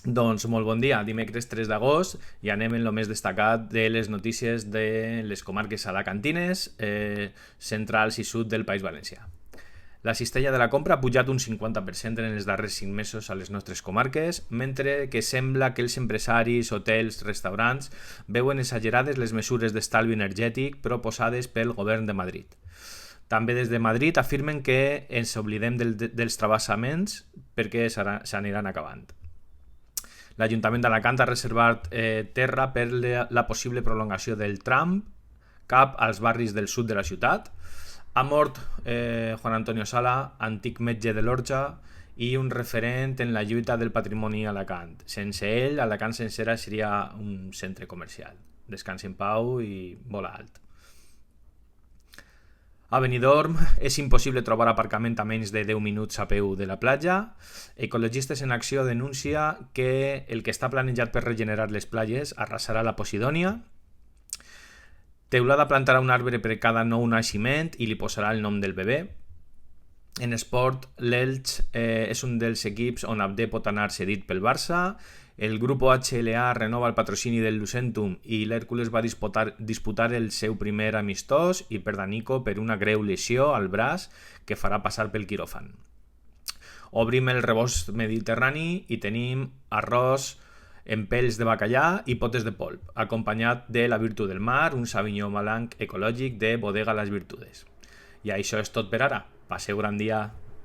Doncs molt bon dia, dimecres 3 d'agost i anem en lo més destacat de les notícies de les comarques alacantines, centrals i sud del País Valencià. La cistella de la compra ha pujat un 50% en els darrers 5 mesos a les nostres comarques, mentre que sembla que els empresaris, hotels, restaurants veuen exagerades les mesures d'estalvi energètic proposades pel govern de Madrid. També des de Madrid afirmen que ens oblidem dels trebassaments perquè s'aniran acabant. L'Ajuntament d'Alacant ha reservat terra per la possible prolongació del tram cap als barris del sud de la ciutat. Ha mort Juan Antonio Sala, antic metge de l'Orxa i un referent en la lluita del patrimoni a Alacant. Sense ell, Alacant sencera seria un centre comercial. Descansi en pau i vola alt. A Benidorm és impossible trobar aparcament a menys de 10 minuts a peu de la platja. Ecologistes en Acció denuncia que el que està planejat per regenerar les platges arrasarà la Posidònia. Teulada plantarà un arbre per cada nou naixement i li posarà el nom del bebè. En esport, l'Elx és un dels equips on Abde pot anar cedit pel Barça. El Grupo HLA renova el patrocini del Lucentum i l'Hèrcules va disputar el seu primer amistós i per Danico per una greu lesió al braç que farà passar pel quiròfan. Obrim el rebost mediterrani i tenim arròs en pèls de bacallà i potes de polp, acompanyat de la Virtut del Mar, un Sauvignon Blanc ecològic de Bodega Las Virtudes. I això és tot per ara. Passeu gran dia.